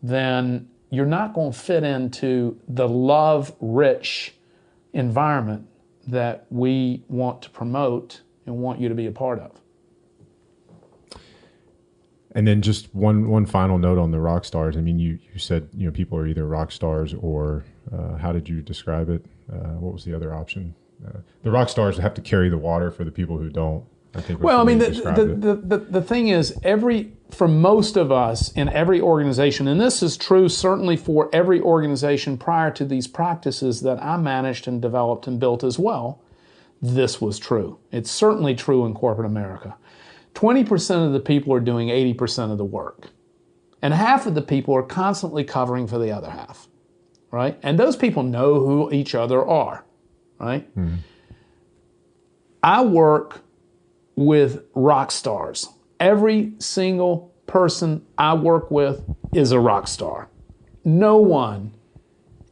A: then you're not going to fit into the love-rich environment that we want to promote and want you to be a part of.
F: And then just one final note on the rock stars. I mean, you said people are either rock stars or how did you describe it? What was the other option? The rock stars have to carry the water for the people who don't. I think.
A: Well, I mean, the thing is, for most of us in every organization, and this is true certainly for every organization prior to these practices that I managed and developed and built as well, this was true. It's certainly true in corporate America. 20% of the people are doing 80% of the work. And half of the people are constantly covering for the other half, right? And those people know who each other are, right? Mm-hmm. I work with rock stars. Every single person I work with is a rock star.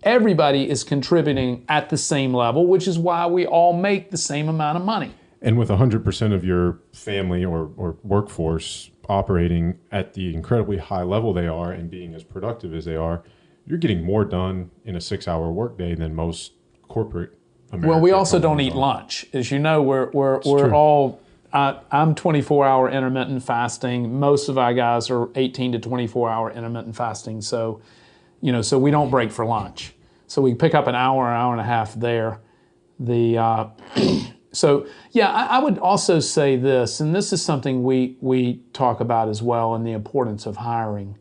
A: Everybody is contributing at the same level, which is why we all make the same amount of money.
F: And with 100% of your family or workforce operating at the incredibly high level they are and being as productive as they are, you're getting more done in a 6-hour workday than most corporate America.
A: Well, we also don't eat lunch. As you know, we're all... I'm 24-hour intermittent fasting. Most of our guys are 18 to 24-hour intermittent fasting. So, so we don't break for lunch. So we pick up an hour and a half there. So yeah, I would also say this, and this is something we talk about as well, and the importance of hiring.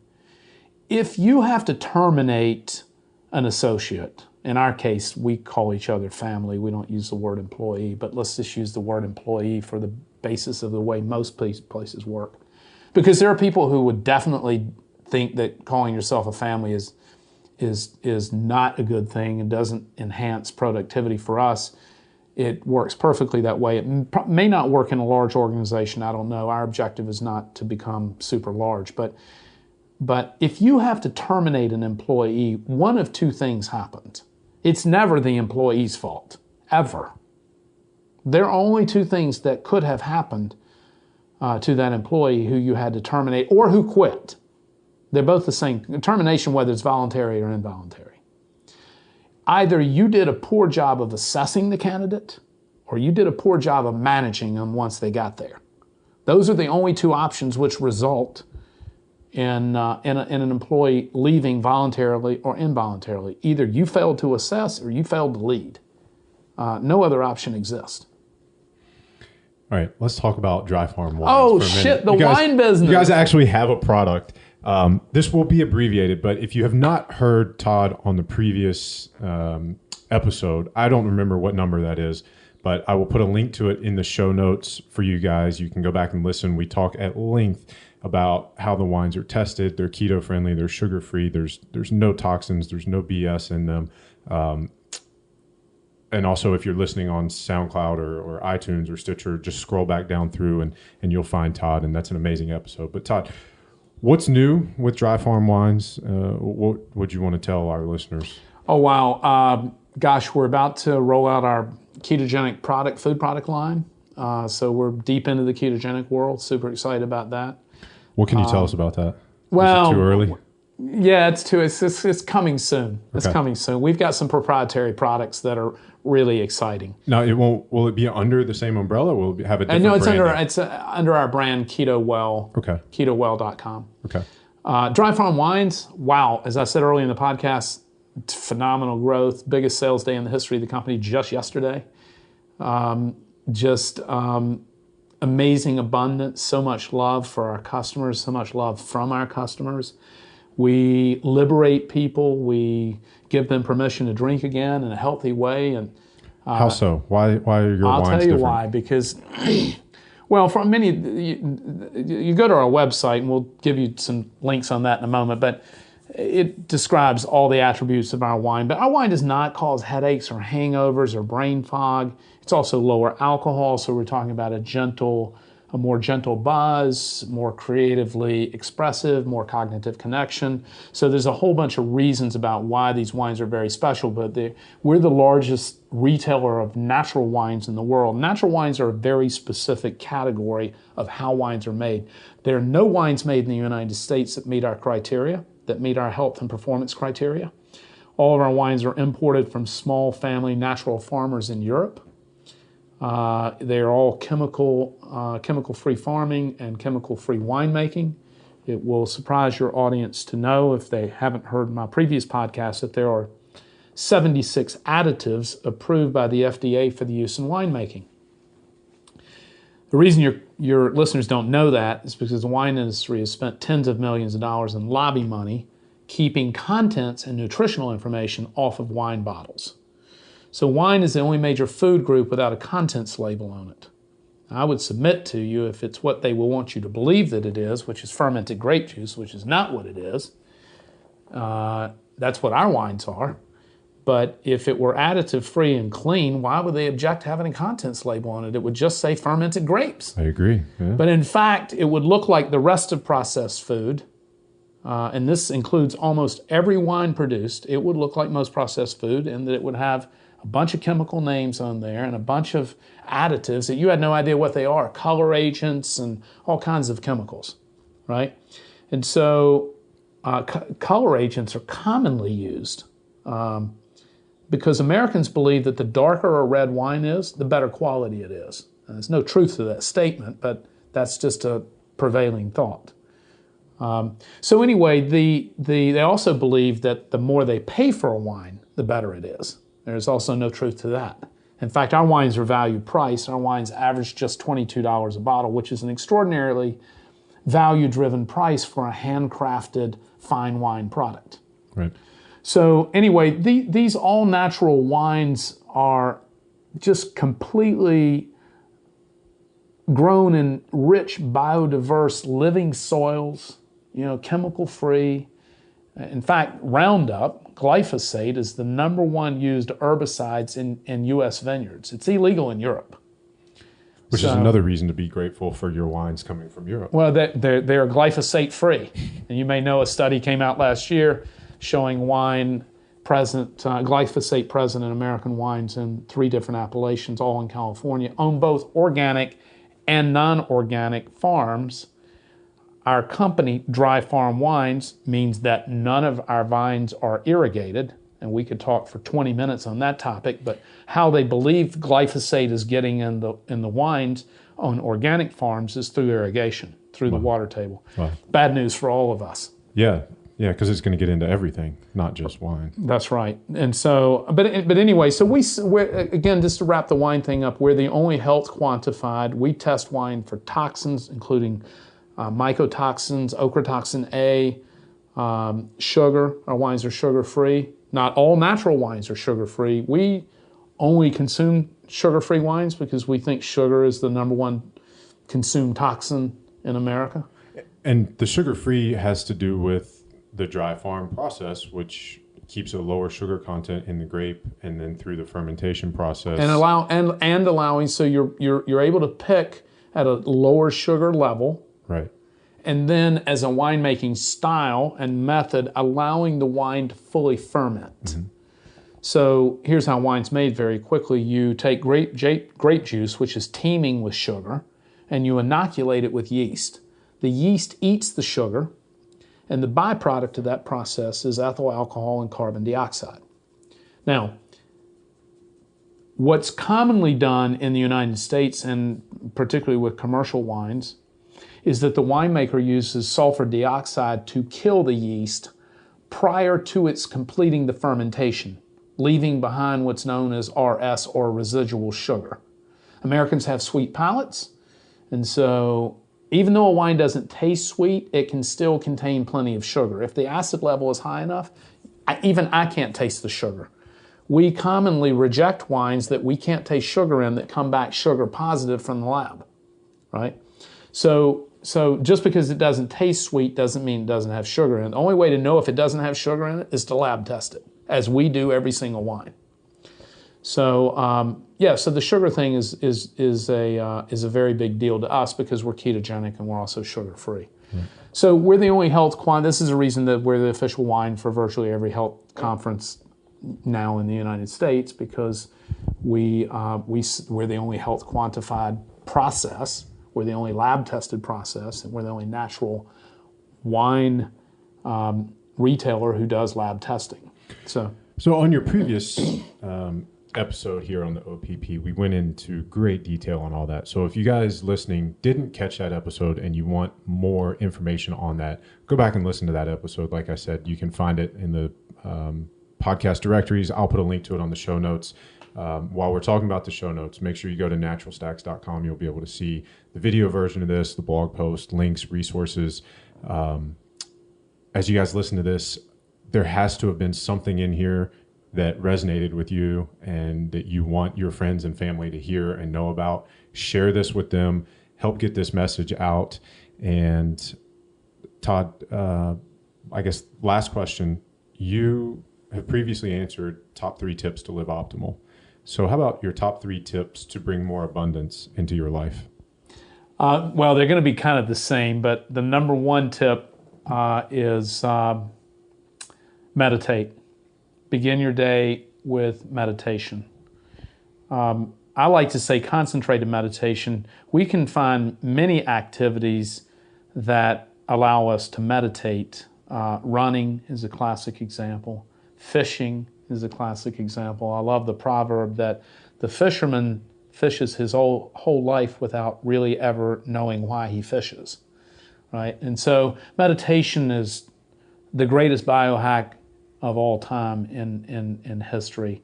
A: If you have to terminate an associate, in our case, we call each other family. We don't use the word employee, but let's just use the word employee for the basis of the way most places work. Because there are people who would definitely think that calling yourself a family is not a good thing and doesn't enhance productivity. For us, it works perfectly that way. It may not work in a large organization. I don't know. Our objective is not to become super large. But if you have to terminate an employee, one of two things happens. It's never the employee's fault, ever. There are only two things that could have happened to that employee who you had to terminate or who quit. They're both the same. Termination, whether it's voluntary or involuntary. Either you did a poor job of assessing the candidate or you did a poor job of managing them once they got there. Those are the only two options which result in an employee leaving voluntarily or involuntarily. Either you failed to assess or you failed to lead. No other option exists.
F: All right, let's talk about Dry Farm Wines.
A: Oh,
F: for a minute.
A: shit, the wine business.
F: You guys actually have a product. This will be abbreviated, but if you have not heard Todd on the previous episode, I don't remember what number that is, but I will put a link to it in the show notes for you guys. You can go back and listen. We talk at length about how the wines are tested. They're keto friendly. They're sugar free. There's no toxins. There's no BS in them. And also, if you're listening on SoundCloud or iTunes or Stitcher, just scroll back down through and you'll find Todd, and that's an amazing episode. But Todd, what's new with Dry Farm Wines? What would you want to tell our listeners?
A: Oh, wow. Gosh, we're about to roll out our ketogenic food product line. So we're deep into the ketogenic world. Super excited about that.
F: What can you tell us about that?
A: Well,
F: is it too early?
A: Yeah, it's coming soon. It's coming soon. We've got some proprietary products that are really exciting.
F: Now, will it be under the same umbrella? Or will it have a different brand?
A: It's under our brand Keto Well.
F: Okay.
A: KetoWell.com.
F: Okay.
A: Dry Farm Wines, wow, as I said earlier in the podcast, phenomenal growth, biggest sales day in the history of the company just yesterday. Amazing abundance, so much love for our customers, so much love from our customers. We liberate people. We give them permission to drink again in a healthy way. And
F: how so? Why are your wines different?
A: I'll tell you why. Because, well, for many, you go to our website, and we'll give you some links on that in a moment. But it describes all the attributes of our wine. But our wine does not cause headaches or hangovers or brain fog. It's also lower alcohol, so we're talking about a more gentle buzz, more creatively expressive, more cognitive connection. So there's a whole bunch of reasons about why these wines are very special, but we're the largest retailer of natural wines in the world. Natural wines are a very specific category of how wines are made. There are no wines made in the United States that meet our criteria, that meet our health and performance criteria. All of our wines are imported from small family natural farmers in Europe. They're all chemical-free farming and chemical-free winemaking. It will surprise your audience to know, if they haven't heard my previous podcast, that there are 76 additives approved by the FDA for the use in winemaking. The reason your listeners don't know that is because the wine industry has spent tens of millions of dollars in lobby money keeping contents and nutritional information off of wine bottles. So wine is the only major food group without a contents label on it. I would submit to you, if it's what they will want you to believe that it is, which is fermented grape juice, which is not what it is, that's what our wines are. But if it were additive-free and clean, why would they object to having a contents label on it? It would just say fermented grapes.
F: I agree. Yeah.
A: But in fact, it would look like the rest of processed food, and this includes almost every wine produced. It would look like most processed food in that it would have a bunch of chemical names on there and a bunch of additives that you had no idea what they are, color agents and all kinds of chemicals, right? And so color agents are commonly used because Americans believe that the darker a red wine is, the better quality it is. And there's no truth to that statement, but that's just a prevailing thought. So anyway, they also believe that the more they pay for a wine, the better it is. There's also no truth to that. In fact, our wines are value priced. Our wines average just $22 a bottle, which is an extraordinarily value-driven price for a handcrafted fine wine product.
F: Right.
A: So anyway, these all natural wines are just completely grown in rich, biodiverse, living soils, chemical free. In fact, Roundup, glyphosate, is the number one used herbicides in U.S. vineyards. It's illegal in Europe.
F: Which is another reason to be grateful for your wines coming from Europe.
A: Well, they're glyphosate free. And you may know a study came out last year showing glyphosate present in American wines in 3 different appellations, all in California, on both organic and non-organic farms. Our company, Dry Farm Wines, means that none of our vines are irrigated, and we could talk for 20 minutes on that topic, but how they believe glyphosate is getting in the wines on organic farms is through irrigation, through the water table.
F: Wow.
A: Bad news for all of us.
F: Yeah, because it's going to get into everything, not just wine.
A: That's right. And so, but anyway, so we're, again, just to wrap the wine thing up, we're the only health quantified. We test wine for toxins, including mycotoxins, ochratoxin A, sugar. Our wines are sugar-free. Not all natural wines are sugar-free. We only consume sugar-free wines because we think sugar is the number one consumed toxin in America.
F: And the sugar-free has to do with the dry farm process, which keeps a lower sugar content in the grape, and then through the fermentation process,
A: and allowing, so you're able to pick at a lower sugar level,
F: right?
A: And then as a winemaking style and method, allowing the wine to fully ferment. Mm-hmm. So here's how wine's made very quickly. You take grape juice, which is teeming with sugar, and you inoculate it with yeast. The yeast eats the sugar, and the byproduct of that process is ethyl alcohol and carbon dioxide. Now, what's commonly done in the United States, and particularly with commercial wines, is that the winemaker uses sulfur dioxide to kill the yeast prior to its completing the fermentation, leaving behind what's known as RS, or residual sugar. Americans have sweet palates, and so even though a wine doesn't taste sweet, it can still contain plenty of sugar. If the acid level is high enough, even I can't taste the sugar. We commonly reject wines that we can't taste sugar in that come back sugar positive from the lab, right? So just because it doesn't taste sweet doesn't mean it doesn't have sugar in it. The only way to know if it doesn't have sugar in it is to lab test it, as we do every single wine. So so the sugar thing is a very big deal to us because we're ketogenic and we're also sugar free. Mm. So we're the only health This is a reason that we're the official wine for virtually every health conference now in the United States, because we're the only health quantified process. We're the only lab tested process, and we're the only natural wine retailer who does lab testing. So
F: on your previous episode here on the OPP, we went into great detail on all that. So if you guys listening didn't catch that episode and you want more information on that, go back and listen to that episode. Like I said, you can find it in the podcast directories. I'll put a link to it on the show notes. While we're talking about the show notes, make sure you go to naturalstacks.com. You'll be able to see the video version of this, the blog post, links, resources. As you guys listen to this, there has to have been something in here that resonated with you and that you want your friends and family to hear and know about. Share this with them. Help get this message out. And Todd, I guess last question. You have previously answered top 3 tips to live optimal. So how about your top 3 tips to bring more abundance into your life?
A: Well, they're going to be kind of the same, but the number 1 tip is meditate. Begin your day with meditation. I like to say concentrated meditation. We can find many activities that allow us to meditate. Running is a classic example. Fishing is a classic example. I love the proverb that the fisherman fishes his whole life without really ever knowing why he fishes, right? And so meditation is the greatest biohack of all time in history.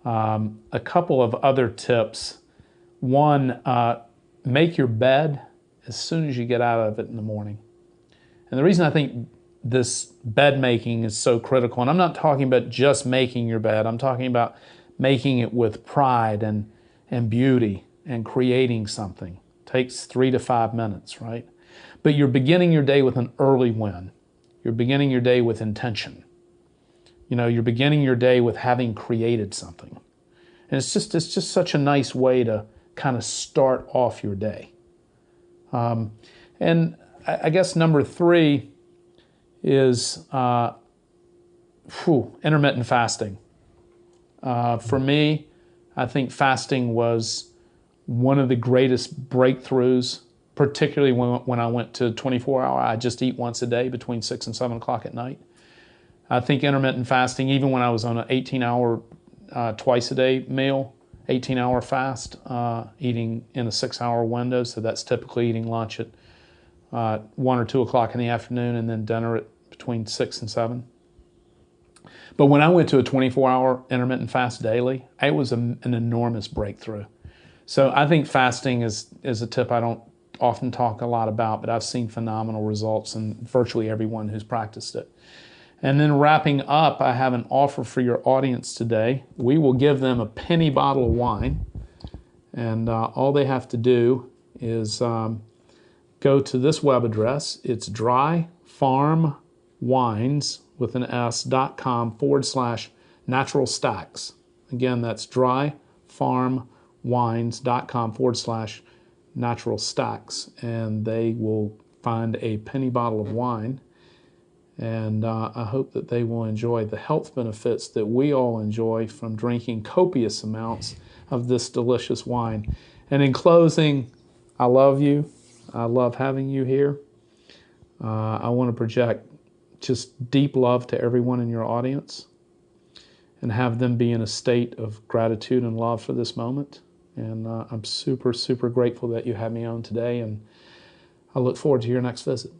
A: A couple of other tips. One, make your bed as soon as you get out of it in the morning. And the reason I think this bed making is so critical. And I'm not talking about just making your bed. I'm talking about making it with pride and beauty and creating something. It takes 3 to 5 minutes, right? But you're beginning your day with an early win. You're beginning your day with intention. You're beginning your day with having created something. And it's just such a nice way to kind of start off your day. And I guess number 3 is intermittent fasting. For me, I think fasting was one of the greatest breakthroughs, particularly when I went to 24-hour. I just eat once a day between 6 and 7 o'clock at night. I think intermittent fasting, even when I was on an 18-hour twice a day meal, 18-hour fast, eating in a 6-hour window, so that's typically eating lunch at 1 or 2 o'clock in the afternoon and then dinner at between 6 and 7. But when I went to a 24-hour intermittent fast daily, it was an enormous breakthrough. So I think fasting is a tip I don't often talk a lot about, but I've seen phenomenal results in virtually everyone who's practiced it. And then wrapping up, I have an offer for your audience today. We will give them a penny bottle of wine, and all they have to do is go to this web address. It's dryfarmwines.com/natural stacks. Again, that's dryfarmwines.com/natural stacks, and they will find a penny bottle of wine. And I hope that they will enjoy the health benefits that we all enjoy from drinking copious amounts of this delicious wine. And in closing, I love you. I love having you here. I want to project just deep love to everyone in your audience and have them be in a state of gratitude and love for this moment. And I'm super, super grateful that you had me on today, and I look forward to your next visit.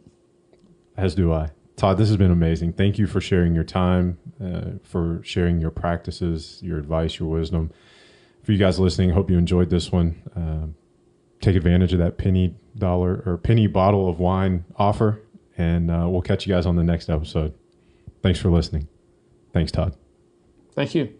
F: As do I. Todd, this has been amazing. Thank you for sharing your time, for sharing your practices, your advice, your wisdom. For you guys listening, hope you enjoyed this one. Take advantage of that penny bottle of wine offer, and we'll catch you guys on the next episode. Thanks for listening. Thanks, Todd.
A: Thank you.